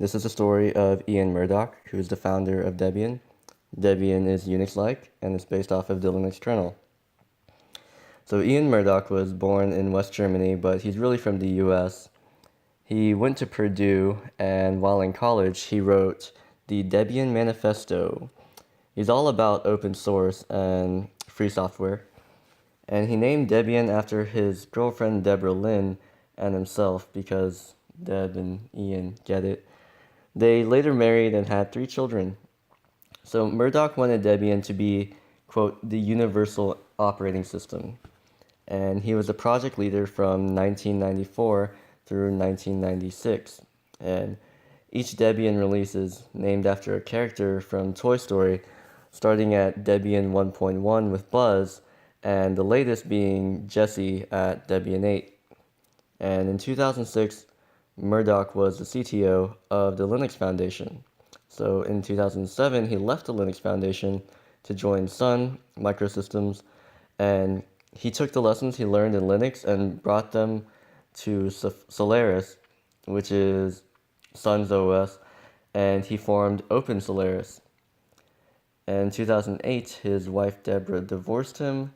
This is the story of Ian Murdock, who is the founder of Debian. Debian is Unix-like, and it's based off of the Linux kernel. So Ian Murdock was born in West Germany, but he's really from the US. He went to Purdue, and while in college, he wrote the Debian Manifesto. He's all about open source and free software. And he named Debian after his girlfriend Deborah Lynn and himself because Deb and Ian get it. They later married and had 3 children. So Murdock wanted Debian to be, quote, the universal operating system. And he was a project leader from 1994 through 1996. And each Debian release is named after a character from Toy Story, starting at Debian 1.1 with Buzz, and the latest being Jessie at Debian 8. And in 2006, Murdock was the CTO of the Linux Foundation. So in 2007, he left the Linux Foundation to join Sun Microsystems, and he took the lessons he learned in Linux and brought them to Solaris, which is Sun's OS, and he formed Open Solaris. In 2008, his wife Deborah divorced him,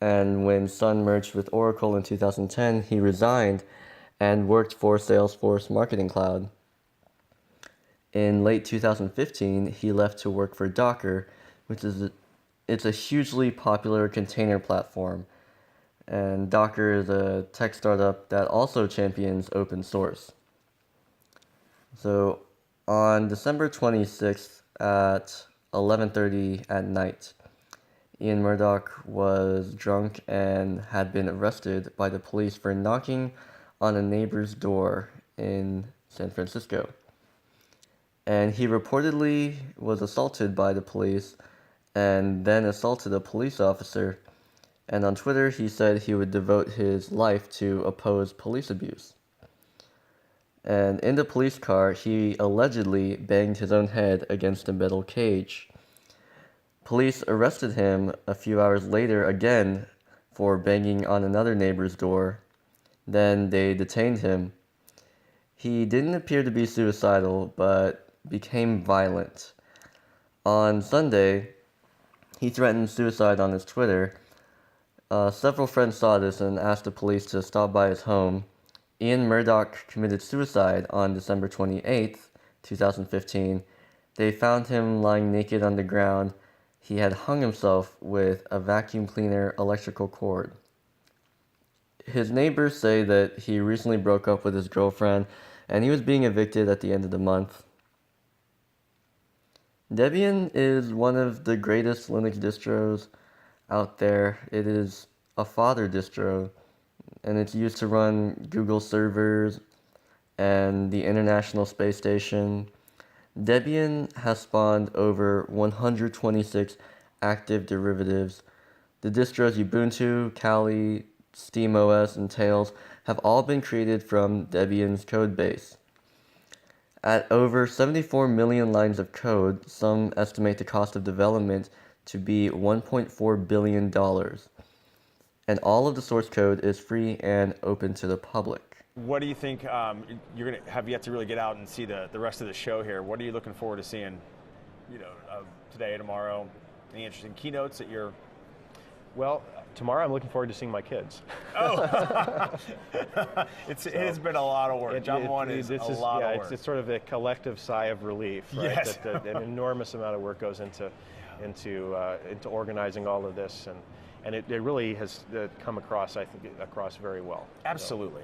and when Sun merged with Oracle in 2010, he resigned and worked for Salesforce Marketing Cloud. In late 2015, he left to work for Docker, which is it's a hugely popular container platform. And Docker is a tech startup that also champions open source. So on December 26th at 11:30 at night, Ian Murdock was drunk and had been arrested by the police for knocking on a neighbor's door in San Francisco. And he reportedly was assaulted by the police and then assaulted a police officer. And on Twitter, he said he would devote his life to oppose police abuse. And in the police car, he allegedly banged his own head against a metal cage. Police arrested him a few hours later again for banging on another neighbor's door. Then they detained him. He didn't appear to be suicidal, but became violent. On Sunday, he threatened suicide on his Twitter. Several friends saw this and asked the police to stop by his home. Ian Murdock committed suicide on December 28th, 2015. They found him lying naked on the ground. He had hung himself with a vacuum cleaner electrical cord. His neighbors say that he recently broke up with his girlfriend and he was being evicted at the end of the month. Debian is one of the greatest Linux distros out there. It is a fodder distro, and it's used to run Google servers and the International Space Station. Debian has spawned over 126 active derivatives. The distros Ubuntu, Kali, SteamOS, and Tails have all been created from Debian's codebase. At over 74 million lines of code, some estimate the cost of development to be $1.4 billion. And all of the source code is free and open to the public. What do you think you're going to have yet to really get out and see the rest of the show here? What are you looking forward to seeing, today, tomorrow? Any interesting keynotes that you're... Well, tomorrow I'm looking forward to seeing my kids. Oh, it has been a lot of work. Job one is a lot of work. It's sort of a collective sigh of relief, right? Yes. That an enormous amount of work goes into organizing all of this, and it really has come across, I think, very well. Absolutely.